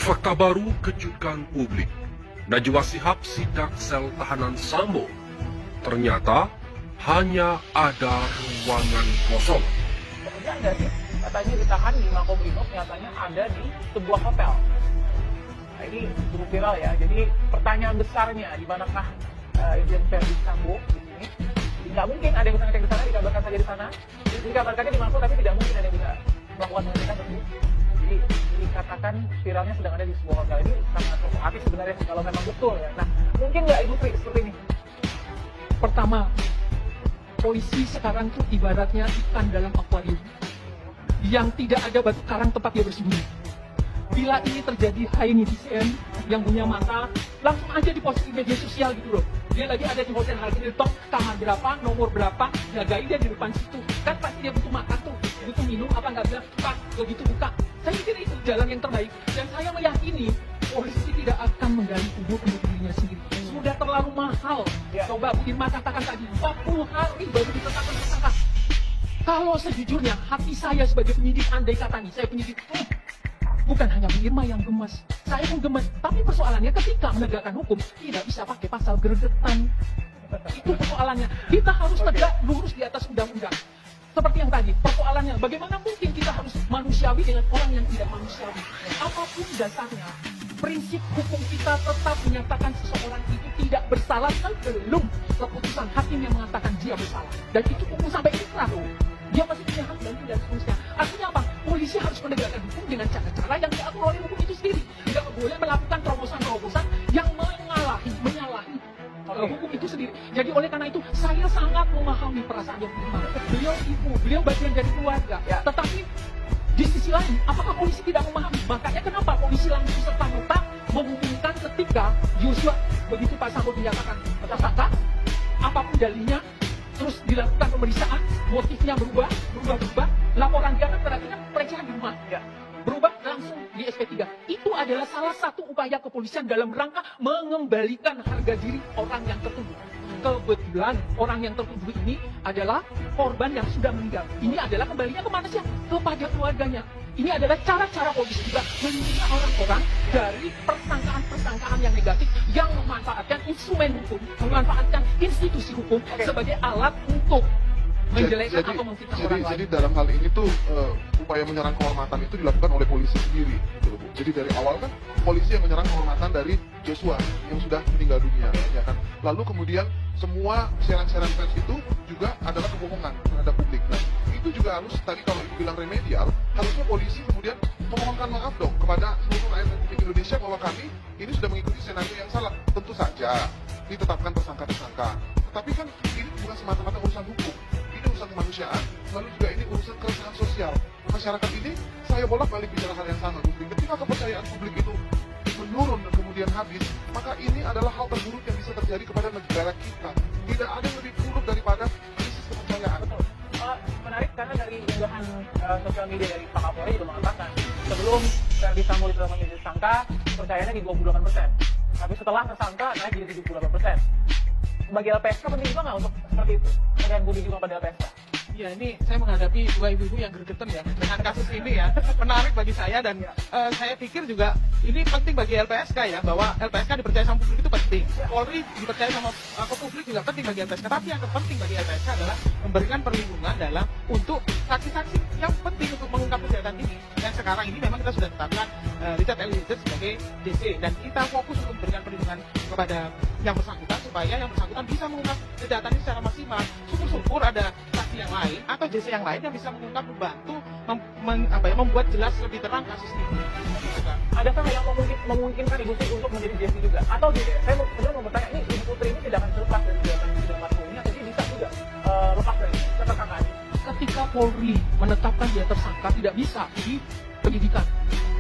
Fakta baru kejutkan publik. Najwa Shihab sidak sel tahanan Sambo. Ternyata hanya ada ruangan kosong. Kemudian ada sih, katanya ditahan di Makobrimob, nyatanya ada di sebuah hotel. Nah, ini cukup viral ya. Jadi pertanyaan besarnya, di manakah Irjen Verdi Sambo di sini? Tidak mungkin ada yang bisa ngecek di sana, dikabarkan saja di sana. Dikabarkannya di Mako, tapi tidak mungkin ada yang bisa melakukan pengecekan tersebut. Jadi dikatakan viralnya sedang ada di sebuah hotel. Ini sangat provokatif sebenarnya kalau memang betul ya. Nah, mungkin nggak Ibu Tri seperti ini? Pertama, polisi sekarang tuh ibaratnya ikan dalam akuarium yang tidak ada batu karang tempat dia bersembunyi. Bila ini terjadi, hai netizen yang punya mata, langsung aja diposting di media sosial gitu loh. Dia lagi ada di hotel Harvey Hilton, kamar berapa, nomor berapa, jagain dia di depan situ. Kan pasti dia butuh makan tuh, butuh minum, apa nggak bilang, Pak, begitu buka. Saya pikir itu jalan yang terbaik. Dan saya meyakini polisi tidak akan menggali kubur untuk dirinya sendiri. Sudah terlalu mahal. Ya. Coba Bu Irma katakan tadi, 40 hari baru ditetapkan tersangka. Kalau sejujurnya hati saya sebagai penyidik, andai kata nih, saya penyidik, bukan hanya Bu Irma yang gemas, saya pun gemas. Tapi persoalannya ketika menegakkan hukum, tidak bisa pakai pasal gregetan. Itu persoalannya. Kita harus tegak lurus di atas undang-undang. Seperti yang tadi, persoalannya bagaimana mungkin kita harus manusiawi dengan orang yang tidak manusiawi. Apapun dasarnya, prinsip hukum kita tetap menyatakan seseorang itu tidak bersalah sebelum keputusan hakim yang mengatakan dia bersalah. Dan itu hukum sampai inkrah loh. Dia masih punya hak dan seterusnya. Artinya apa? Polisi harus menegakkan hukum dengan cara-cara yang diatur oleh hukum itu sendiri. Tidak boleh melakukan terobosan-terobosan yang menyalahi hukum itu sendiri. Jadi oleh karena itu saya sangat memahami perasaan yang Irma. Beliau ibu, beliau bagian dari keluarga. Ya. Tetapi di sisi lain, apakah polisi tidak memahami? Makanya kenapa polisi langsung serta-merta mengumumkan ketika Joshua begitu Pak Sambo dinyatakan tersangka, apapun dalihnya, terus dilakukan pemeriksaan, motifnya berubah, laporan dia kan berarti kan pelecehan di rumah. Ya. Berubah langsung di SP3. Itu adalah salah satu upaya kepolisian dalam rangka mengembalikan harga diri orang yang tertuduh. Kebetulan orang yang tertuduh ini adalah korban yang sudah meninggal. Ini adalah kembalinya kemana sih? Kepada keluarganya. Ini adalah cara-cara polisi juga melindungi orang-orang dari persangkaan-persangkaan yang negatif yang memanfaatkan instrumen hukum, memanfaatkan institusi hukum sebagai alat untuk menjelekan atau memfitnah orang lain. Jadi dalam hal ini tuh upaya menyerang kehormatan itu dilakukan oleh polisi sendiri, gitu, Bu. Jadi dari awal kan polisi yang menyerang kehormatan dari Joshua yang sudah meninggal dunia, ya kan. Lalu kemudian semua siaran-siaran pers itu juga adalah kebohongan terhadap publik. Nah, itu juga harus tadi kalau Ibu bilang remedial, harusnya polisi kemudian memohonkan maaf dong kepada seluruh rakyat Republik Indonesia bahwa kami ini sudah mengikuti senario yang salah. Tentu saja ditetapkan tersangka-tersangka. Tetapi kan ini bukan semata-mata urusan hukum. Ini urusan kemanusiaan, lalu juga ini urusan keresahan sosial. Masyarakat ini, saya bolak-balik bicara hal yang sama, publik. Ketika kepercayaan publik itu menurun dan kemudian habis, maka ini adalah hal terburuk yang bisa terjadi kepada negara kita. Tidak ada yang lebih buruk daripada krisis kepercayaan. Betul. Menarik karena dari unggahan sosial media dari Pak Kapolri juga mengatakan sebelum Verdi Sambo ditetapkan menjadi tersangka, percayaannya di 28%. Tapi setelah tersangka naik jadi 78%. Bagi LPSK penting juga nggak untuk seperti itu? Kemudian budi juga pada LPSK. Ya, ini saya menghadapi dua ibu-ibu yang gregetan ya dengan kasus ini ya. Menarik bagi saya dan saya pikir juga ini penting bagi LPSK ya, bahwa LPSK dipercaya sama publik itu penting. Polri dipercaya sama ke publik juga penting bagi LPSK. Tapi yang terpenting bagi LPSK adalah memberikan perlindungan dalam untuk saksi-saksi yang penting untuk mengungkap kejahatan ini. Dan sekarang ini memang kita sudah tetapkan Richard Eliezer sebagai DC dan kita fokus untuk memberikan perlindungan kepada yang bersangkutan supaya yang bersangkutan bisa mengungkap kejahatan ini secara maksimal. Syukur-syukur ada saksi yang lain atau JC yang lain yang bisa mengungkap, membantu membuat jelas lebih terang kasus ini. Adakah yang memungkinkan Ibu Tri untuk menjadi JC juga? Atau saya sebenarnya mau bertanya, ini Ibu Putri ini tidak akan terlepas dari kegiatan sidang ini atau dia bisa juga lepas dari ketersangkaan? Ketika Polri menetapkan dia tersangka, tidak bisa di penyidikan.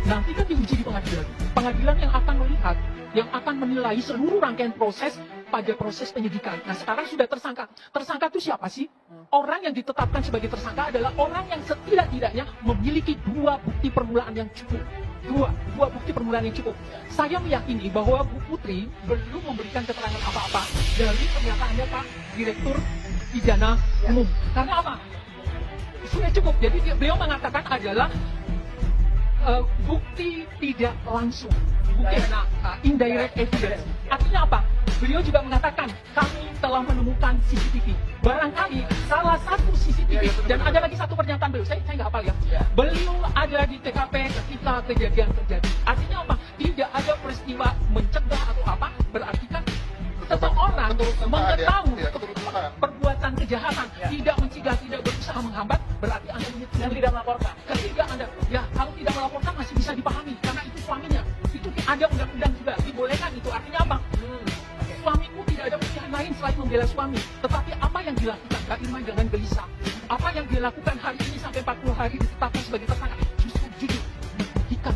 Nanti kan diuji di pengadilan. Pengadilan yang akan melihat, yang akan menilai seluruh rangkaian proses pada proses penyidikan. Nah, sekarang sudah tersangka. Tersangka itu siapa sih? Orang yang ditetapkan sebagai tersangka adalah orang yang setidak-tidaknya memiliki dua bukti permulaan yang cukup. Dua bukti permulaan yang cukup. Saya meyakini bahwa Bu Putri belum memberikan keterangan apa-apa dari pernyataannya Pak Direktur Pidana Umum. Karena apa? Sudah cukup. Jadi beliau mengatakan adalah bukti tidak langsung, bukti indirect evidence. Artinya apa? Beliau juga mengatakan kami telah menemukan CCTV. Barangkali salah satu CCTV dan ada lagi satu pernyataan beliau. Saya nggak hafal ya. Beliau ada di TKP ketika kejadian terjadi. Artinya apa? Tidak ada peristiwa mencegah atau apa. Berarti kan seseorang mengetahui perbuatan kejahatan, tidak mencegah, tidak berusaha menghambat, berarti Anda Dan tidak melaporkan. ketika Anda, ya kalau tidak melaporkan masih bisa dipahami karena itu suaminya. Itu ada undang-undang juga dibolehkan itu. Artinya apa? Suamiku tidak ada pilihan lain selain membela suami. Tetapi apa yang dilakukan Kak Irman dengan gelisah? Apa yang dilakukan hari ini sampai 40 hari ditetapkan sebagai tersangka? Justru jujur, merugikan.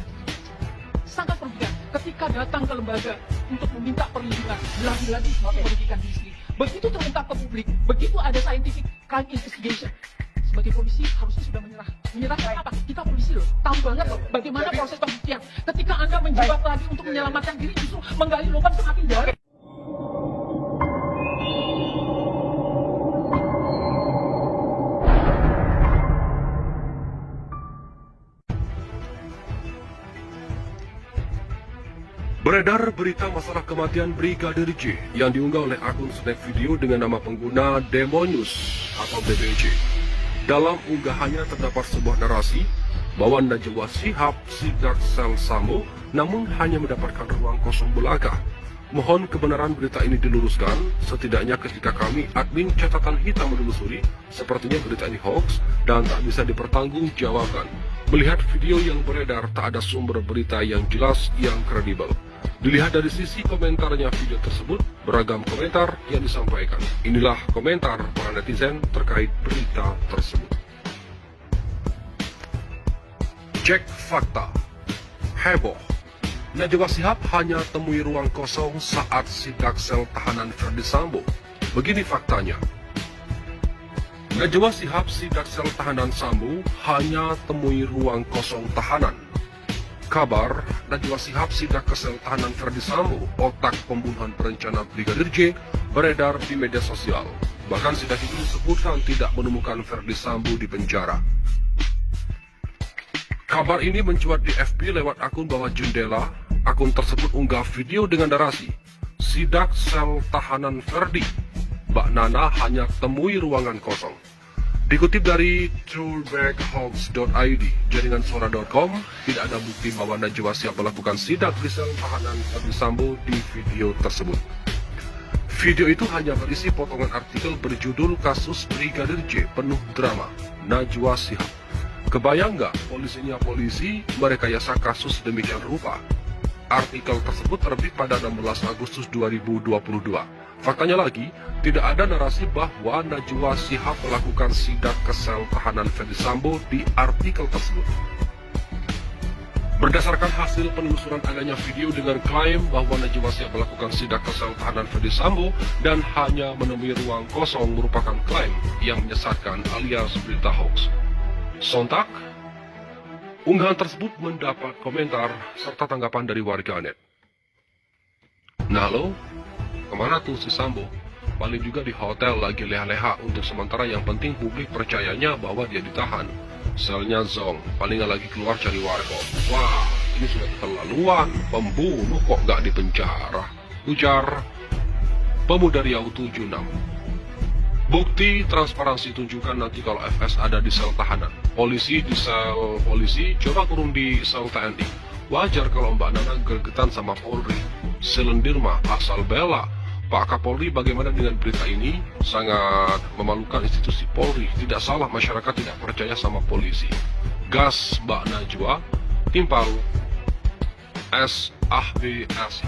Sangat merugikan. Ketika datang ke lembaga untuk meminta perlindungan, lagi-lagi merugikan diri sendiri. Begitu terungkap ke publik, begitu ada scientific crime investigation, sebagai polisi harusnya sudah menyerah. Menyerahkan apa? Kita polisi loh, tahu banget loh bagaimana proses pembuktian. Ketika Anda menjebak lagi untuk menyelamatkan diri, justru menggali lubang semakin dalam. Beredar berita masalah kematian Brigadir J yang diunggah oleh akun snack video dengan nama pengguna Demonius atau BBJ. Dalam unggahannya terdapat sebuah narasi bahwa Najwa Shihab sidak sel Sambo namun hanya mendapatkan ruang kosong belaka. Mohon kebenaran berita ini diluruskan, setidaknya ketika kami admin catatan hitam menelusuri, sepertinya berita ini hoax dan tak bisa dipertanggungjawabkan. Melihat video yang beredar tak ada sumber berita yang jelas yang kredibel. Dilihat dari sisi komentarnya video tersebut, beragam komentar yang disampaikan. Inilah komentar para netizen terkait berita tersebut. Cek fakta. Heboh. Najwa Shihab hanya temui ruang kosong saat sidak sel tahanan Ferdi Sambo. Begini faktanya. Najwa Shihab sidak sel tahanan Sambo hanya temui ruang kosong tahanan. Kabar Najwa Shihab sidak ke sel tahanan Ferdi Sambo, otak pembunuhan berencana Brigadir J, beredar di media sosial. Bahkan sidak itu disebutkan tidak menemukan Ferdi Sambo di penjara. Kabar ini mencuat di FB lewat akun bawah jendela. Akun tersebut unggah video dengan narasi sidak sel tahanan Ferdi. Mbak Nana hanya temui ruangan kosong. Dikutip dari truebackhoax.id, jaringansuara.com, tidak ada bukti bahwa Najwa Shihab melakukan sidak di sel tahanan Ferdi Sambo di video tersebut. Video itu hanya berisi potongan artikel berjudul Kasus Brigadir J penuh drama, Najwa Shihab. Kebayang nggak polisinya polisi merekayasa kasus demikian rupa? Artikel tersebut terbit pada 16 Agustus 2022. Faktanya lagi, tidak ada narasi bahwa Najwa Shihab melakukan sidak ke sel tahanan Ferdi Sambo di artikel tersebut. Berdasarkan hasil penelusuran adanya video dengan klaim bahwa Najwa Shihab melakukan sidak ke sel tahanan Ferdi Sambo dan hanya menemui ruang kosong merupakan klaim yang menyesatkan alias berita hoax. Sontak, unggahan tersebut mendapat komentar serta tanggapan dari warganet. Nah lo, kemana tuh si Sambo? Paling juga di hotel lagi leha-leha untuk sementara, yang penting publik percayanya bahwa dia ditahan. Selnya zong, paling nggak lagi keluar cari warga. Wah, ini sudah keterlaluan, pembunuh kok nggak di penjara, ujar Pemuda Riau 76. Bukti transparansi tunjukkan nanti kalau FS ada di sel tahanan. Polisi di sel polisi, coba turun di sel TNI. Wajar kalau Mbak Nana gergetan sama Polri. Selendir mah asal bela. Pak Kapolri, bagaimana dengan berita ini? Sangat memalukan institusi Polri. Tidak salah masyarakat tidak percaya sama polisi. Gas Mbak Najwa, timpal SAHBSH.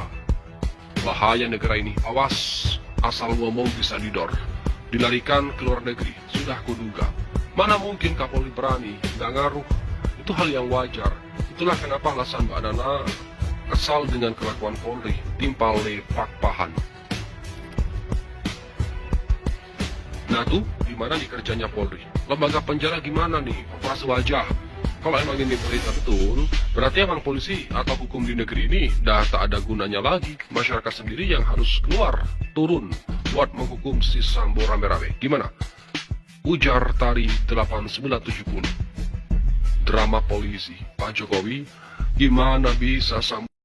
Bahaya negara ini, awas, asal ngomong bisa didor. Dilarikan ke luar negeri, sudah kuduga. Mana mungkin Kapolri berani, nggak ngaruh. Itu hal yang wajar. Itulah kenapa alasan Mbak Nana kesal dengan kelakuan Polri, timpal lepak pahan. Nah tuh, gimana nih kerjanya Polri? Lembaga penjara gimana nih? Operasi wajah. Kalau emang ini berita betul, berarti emang polisi atau hukum di negeri ini dah tak ada gunanya lagi. Masyarakat sendiri yang harus keluar, turun, buat menghukum si Sambo rame-rame. Gimana? Ujar Tari 8970. drama polisi. Pak Jokowi, gimana bisa sampai